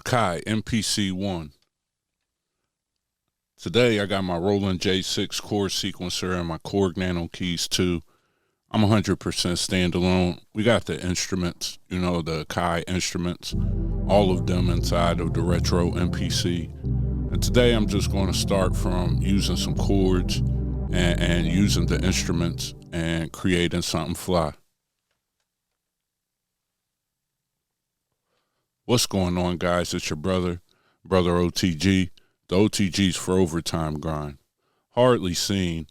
Akai MPC 1. Today I got my Roland J6 chord sequencer and my Korg Nano keys too. I'm 100% standalone. We got the instruments, the Akai instruments, all of them inside of the Retro MPC. And today I'm just going to start from using some chords and using the instruments and creating something fly. What's going on, guys? It's your brother O.T.G. The O.T.G's for overtime grind. Hardly seen,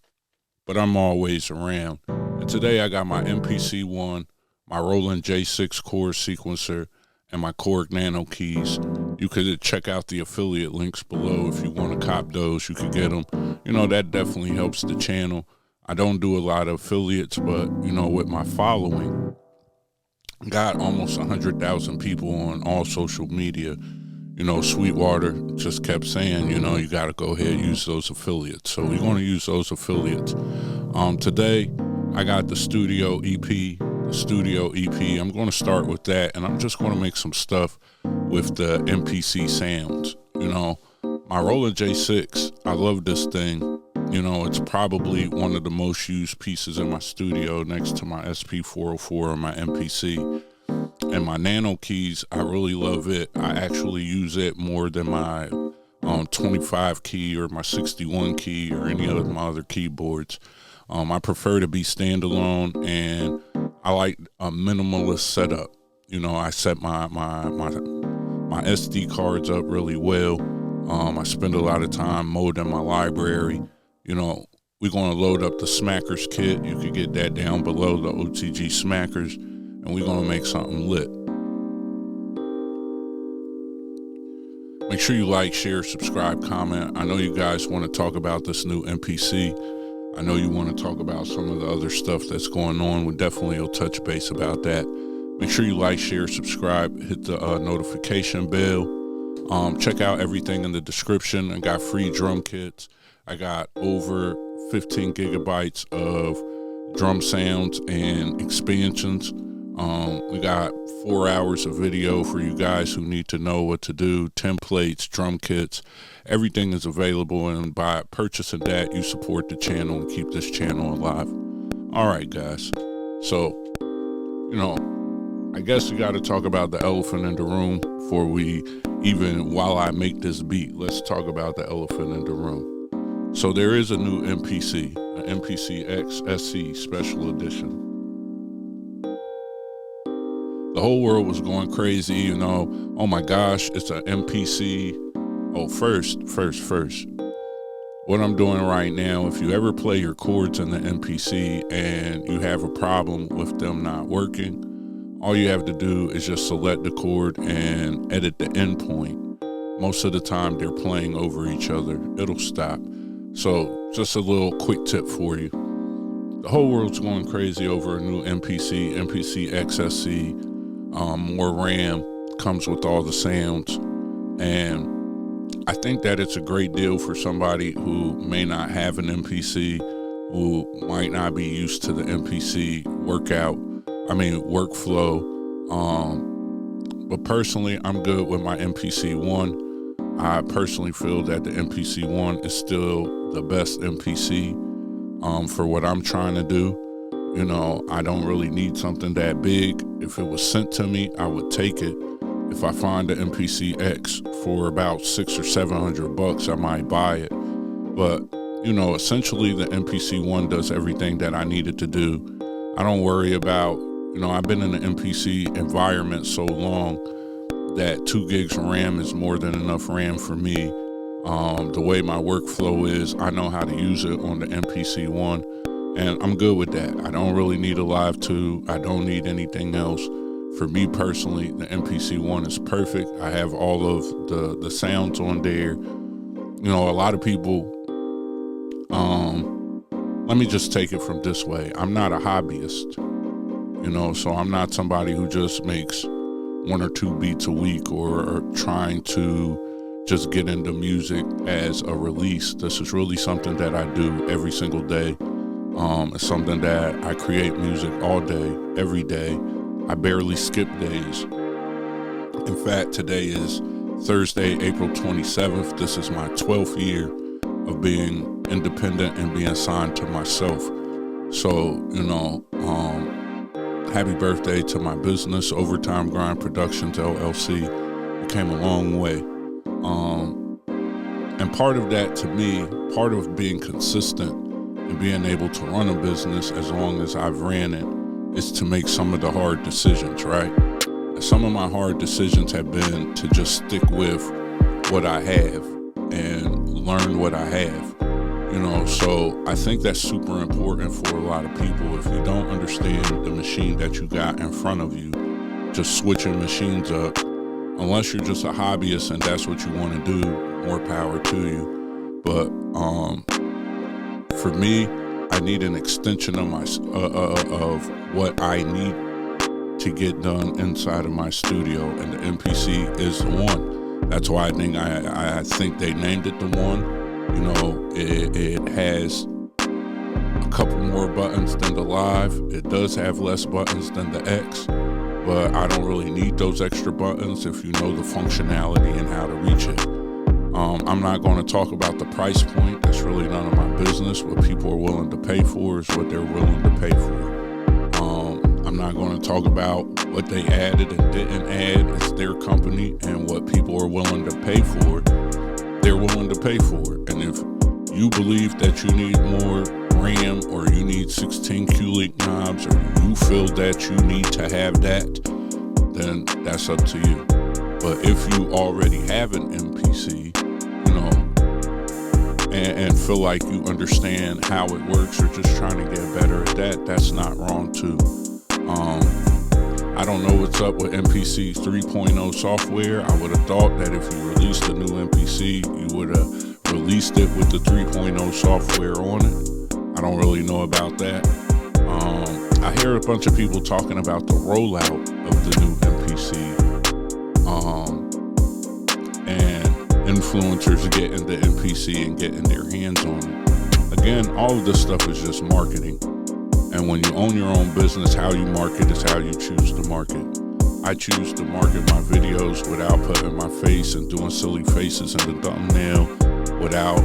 but I'm always around. And today I got my MPC 1, my Roland J6 chord sequencer, and my Korg Nano keys. You could check out the affiliate links below if you want to cop those. You could get them. That definitely helps the channel. I don't do a lot of affiliates, but, with my following, got almost 100,000 people on all social media. Sweetwater just kept saying, you got to go ahead and use those affiliates. So we're going to use those affiliates. Today, I got the studio EP. I'm going to start with that, and I'm just going to make some stuff with the MPC sounds. My Roland J6, I love this thing. It's probably one of the most used pieces in my studio next to my SP404 and my MPC. And my Nano keys, I really love it. I actually use it more than my 25 key or my 61 key or any of my other keyboards. I prefer to be standalone, and I like a minimalist setup. I set my SD cards up really well. I spend a lot of time molding my library. We're going to load up the Smackers kit. You could get that down below, the O.T.G Smackers, and we're going to make something lit. Make sure you like, share, subscribe, comment. I know you guys want to talk about this new MPC. I know you want to talk about some of the other stuff that's going on. We definitely will touch base about that. Make sure you like, share, subscribe, hit the notification bell. Check out everything in the description. I got free drum kits. I got over 15 gigabytes of drum sounds and expansions. We got 4 hours of video for you guys who need to know what to do, templates, drum kits. Everything is available, and by purchasing that, you support the channel and keep this channel alive. All right, guys. So, I guess we got to talk about the elephant in the room before while I make this beat, let's talk about the elephant in the room. So there is a new MPC, an MPC X SC Special Edition. The whole world was going crazy, oh my gosh, it's an MPC. Oh, first, what I'm doing right now, if you ever play your chords in the MPC and you have a problem with them not working, all you have to do is just select the chord and edit the endpoint. Most of the time they're playing over each other. It'll stop. So just a little quick tip for you. The whole world's going crazy over a new MPC X SC. More RAM, comes with all the sounds, and I think that it's a great deal for somebody who may not have an MPC, who might not be used to the MPC workflow. But personally, I'm good with my MPC 1. I personally feel that the MPC 1 is still the best MPC for what I'm trying to do. I don't really need something that big. If it was sent to me, I would take it. If I find the MPC X for about $600 or $700, I might buy it. But, essentially the MPC 1 does everything that I needed to do. I don't worry about, I've been in the MPC environment so long that 2 gigs of RAM is more than enough RAM for me. The way my workflow is, I know how to use it on the MPC 1. And I'm good with that. I don't really need a Live 2. I don't need anything else. For me personally, the MPC 1 is perfect. I have all of the sounds on there. A lot of people, let me just take it from this way. I'm not a hobbyist, so I'm not somebody who just makes 1 or 2 beats a week or trying to just get into music as a release. This is really something that I do every single day. It's something that I create music all day, every day. I barely skip days. In fact, today is Thursday, April 27th. This is my 12th year of being independent and being signed to myself. So, happy birthday to my business, Overtime Grind Productions, LLC. It came a long way. And part of that, to me, part of being consistent and being able to run a business as long as I've ran it is to make some of the hard decisions, right? Some of my hard decisions have been to just stick with what I have and learn what I have, so I think that's super important for a lot of people. If you don't understand the machine that you got in front of you, just switching machines up, unless you're just a hobbyist and that's what you want to do, more power to you. But for me, I need an extension of of what I need to get done inside of my studio, and the MPC is the one. That's why I think they named it the one. It has a couple more buttons than the Live. It does have less buttons than the X, but I don't really need those extra buttons if you know the functionality and how to reach it. I'm not going to talk about the price point. That's really none of my business. What people are willing to pay for is what they're willing to pay for. I'm not going to talk about what they added and didn't add. It's their company, and what people are willing to pay for, they're willing to pay for. And if you believe that you need more RAM, or you need 16 Q-Link knobs, or you feel that you need to have that, then that's up to you. But if you already have an MPC, and feel like you understand how it works, or just trying to get better at that, that's not wrong too. I don't know what's up with MPC 3.0 software. I would have thought that if you released a new MPC, you would have released it with the 3.0 software on it. I don't really know about that. I hear a bunch of people talking about the rollout of the new MPC, and influencers getting the MPC and getting their hands on it. Again, all of this stuff is just marketing. And when you own your own business, how you market is how you choose to market. I choose to market my videos without putting my face and doing silly faces in the thumbnail, without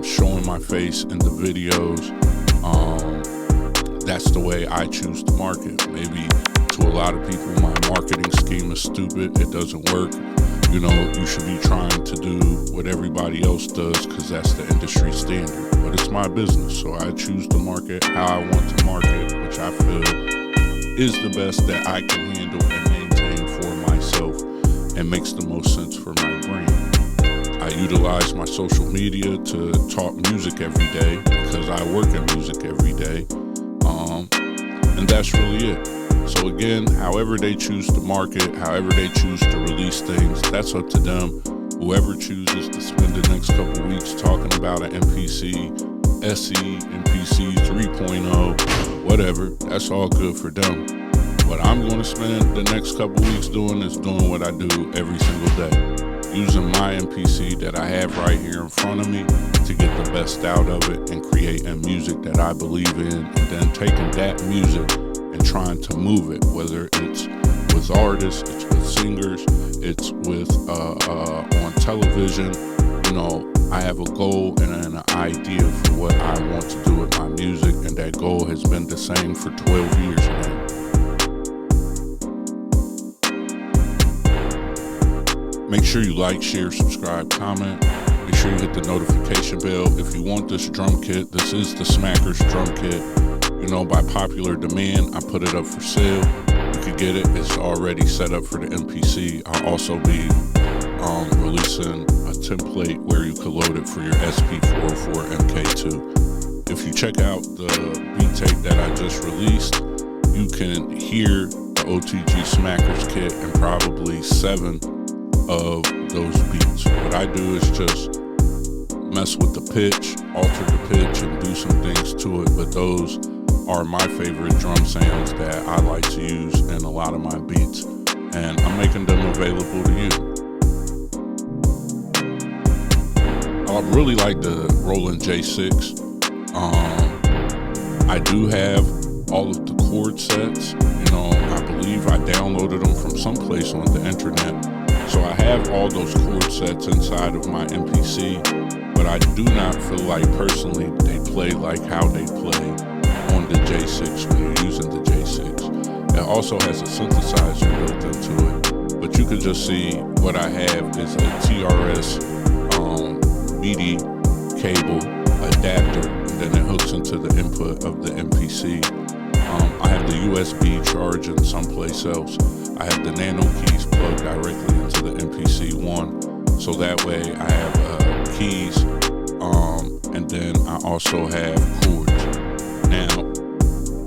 showing my face in the videos. That's the way I choose to market. Maybe to a lot of people, my marketing scheme is stupid. It doesn't work. You should be trying to do what everybody else does because that's the industry standard. But it's my business, so I choose to market how I want to market, which I feel is the best that I can handle and maintain for myself and makes the most sense for my brand. I utilize my social media to talk music every day because I work in music every day. And that's really it. So again, however they choose to market, however they choose to release things, that's up to them. Whoever chooses to spend the next couple weeks talking about an MPC, SE, MPC 3.0, whatever, that's all good for them. What I'm going to spend the next couple weeks doing is doing what I do every single day. Using my MPC that I have right here in front of me to get the best out of it and creating music that I believe in, and then taking that music and trying to move it, whether it's with artists, it's with singers, it's with on television. I have a goal and an idea for what I want to do with my music, and that goal has been the same for 12 years now. Make sure you like, share, subscribe, comment. Make sure you hit the notification bell. If you want this drum kit, this is the Smackers drum kit. By popular demand, I put it up for sale. You can get it. It's already set up for the MPC. I'll also be releasing a template where you can load it for your SP404 MK2. If you check out the beat tape that I just released, you can hear the O.T.G Smackers kit and probably 7 of those beats. What I do is just mess with the pitch, alter the pitch, and do some things to it, but those are my favorite drum sounds that I like to use in a lot of my beats, and I'm making them available to you. I really like the Roland J6. I do have all of the chord sets. I believe I downloaded them from someplace on the internet. So I have all those chord sets inside of my MPC, but I do not feel like personally they play like how they play on the J6 when you're using the J6. It also has a synthesizer built into it, but you can just see what I have is a TRS MIDI cable adapter, and then it hooks into the input of the MPC. I have the USB charging someplace else. I have the nano keys plugged directly into the MPC-1, so that way I have keys, and then I also have chords. Now,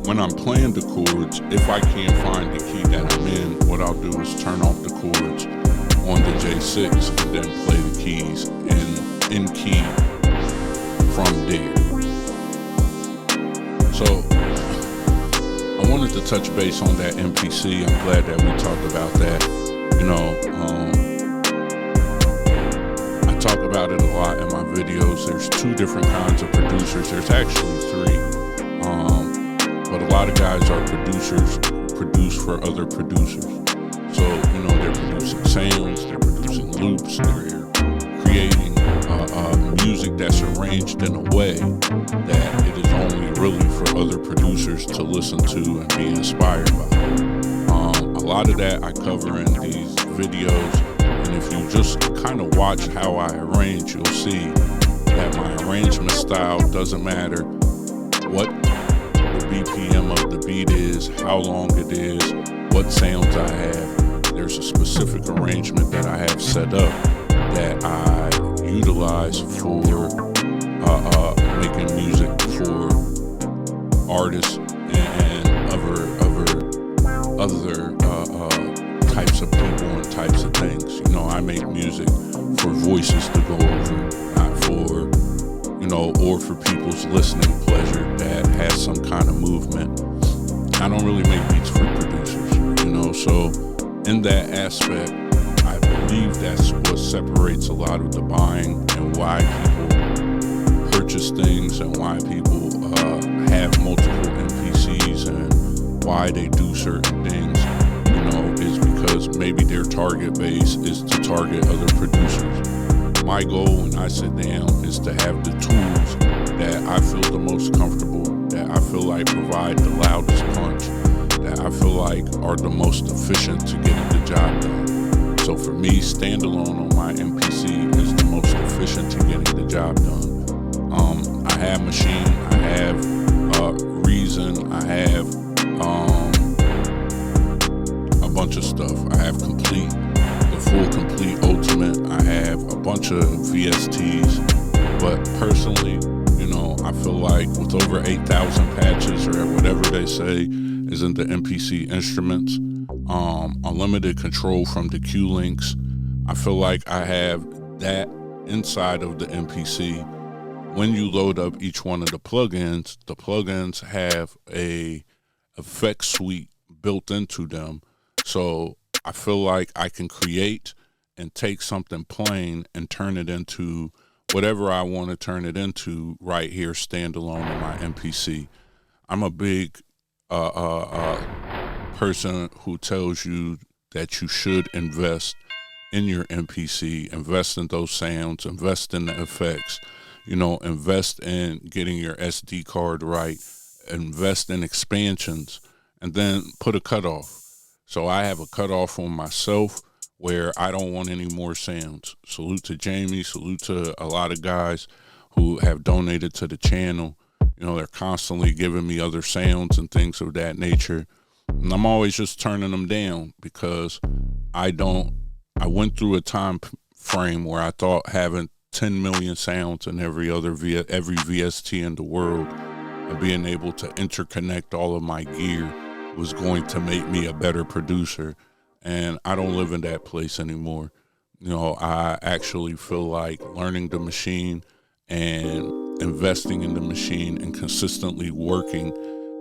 when I'm playing the chords, if I can't find the key that I'm in, what I'll do is turn off the chords on the J6 and then play the keys in key from there. So I wanted to touch base on that MPC. I'm glad that we talked about that. You know, I talk about it a lot in my videos. There's two different kinds of producers. There's actually three. But a lot of guys are producers who produce for other producers. So, you know, they're producing sounds, they're producing loops, they're creating music that's arranged in a way that it is only really for other producers to listen to and be inspired by. A lot of that I cover in these videos, and if you just kind of watch how I arrange, you'll see that my arrangement style doesn't matter what the BPM of the beat is, how long it is, what sounds I have. There's a specific arrangement that I have set up that I utilize for making music for artists and other types of people and types of things. You know, I make music for voices to go over, not for, you know, or for people's listening pleasure that has some kind of movement. I don't really make beats for producers, you know, so in that aspect, I believe that's what separates a lot of the buying and why people purchase things and why people have multiple MPCs and why they do certain things, you know, is because maybe their target base is to target other producers. My goal when I sit down is to have the tools that I feel the most comfortable, that I feel like provide the loudest punch, that I feel like are the most efficient to getting the job done. So for me, standalone on my MPC is the most efficient to getting the job done. I have Machine, I have Reason, I have a bunch of stuff. I have Complete, the full Complete Ultimate. I have a bunch of VSTs, but personally, you know, I feel like with over 8,000 patches or whatever they say is in the MPC instruments, unlimited control from the Q links, I feel like I have that inside of the MPC. When you load up each one of the plugins have a effect suite built into them. So I feel like I can create and take something plain and turn it into whatever I want to turn it into right here standalone on my MPC. I'm a big person who tells you that you should invest in your MPC, invest in those sounds, invest in the effects, you know, invest in getting your SD card right, invest in expansions, and then put a cutoff. So I have a cutoff on myself where I don't want any more sounds. Salute to Jamie, salute to a lot of guys who have donated to the channel. You know, they're constantly giving me other sounds and things of that nature. And I'm always just turning them down because I went through a time frame where I thought having 10 million sounds in every VST in the world and being able to interconnect all of my gear was going to make me a better producer. And I don't live in that place anymore. You know, I actually feel like learning the machine and investing in the machine and consistently working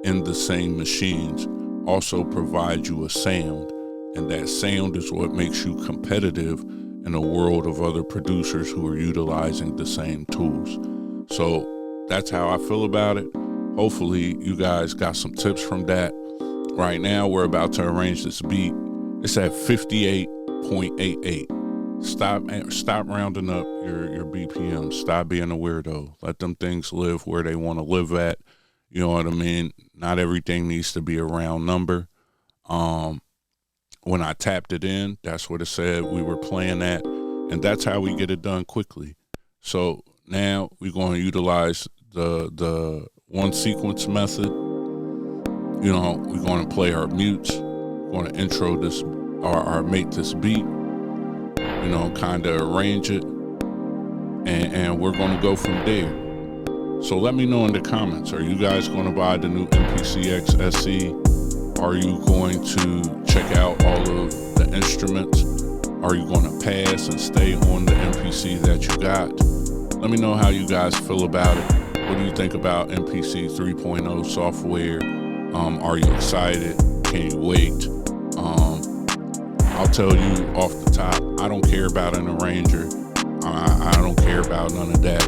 in the same machines also provides you a sound. And that sound is what makes you competitive in a world of other producers who are utilizing the same tools. So that's how I feel about it. Hopefully you guys got some tips from that. Right now we're about to arrange this beat. It's at 58 0.88. Stop rounding up your BPM. Stop being a weirdo. Let them things live where they want to live at. You know what I mean? Not everything needs to be a round number. When I tapped it in, that's what it said we were playing at, and that's how we get it done quickly. So now we're going to utilize the one sequence method. You know, we're going to play our mutes. We're going to intro this or make this beat. You know, kind of arrange it, and we're going to go from there. So let me know in the comments. Are you guys going to buy the new MPC X SE? Are you going to check out all of the instruments? Are you going to pass and stay on the MPC that you got? Let me know how you guys feel about it. What do you think about MPC 3.0 software? Are you excited? Can you wait? I'll tell you off the top, I don't care about an arranger. I don't care about none of that.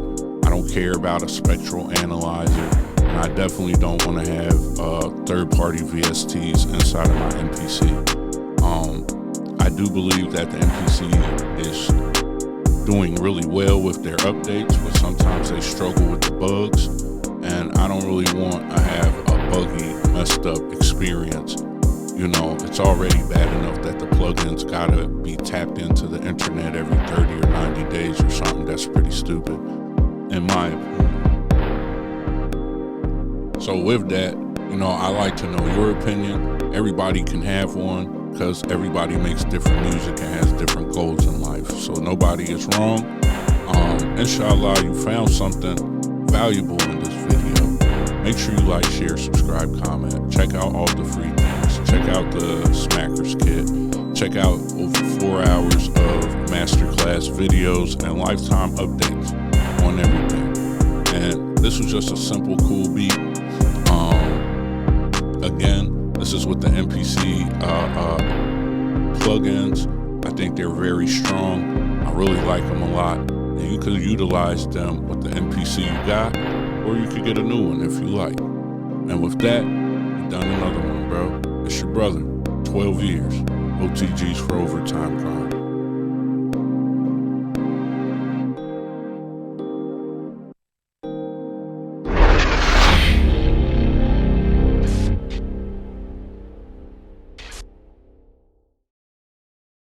I don't care about a spectral analyzer. And I definitely don't want to have third-party VSTs inside of my MPC. I do believe that the MPC is doing really well with their updates, but sometimes they struggle with the bugs, and I don't really want to have a buggy, messed up experience. You know, it's already bad enough that the plugins gotta be tapped into the internet every 30 or 90 days or something. That's pretty stupid, in my opinion. So with that, you know, I like to know your opinion. Everybody can have one because everybody makes different music and has different goals in life. So nobody is wrong. Inshallah, you found something valuable in this video. Make sure you like, share, subscribe, comment. Check out all the free things. Check out the Smackers kit. Check out over 4 hours of masterclass videos and lifetime updates on everything. And this was just a simple, cool beat. Again, this is with the MPC plugins. I think they're very strong. I really like them a lot. And you could utilize them with the MPC you got, or you could get a new one if you like. And with that, you've done another one, bro. It's your brother, 12 years. O.T.G's for overtime grind.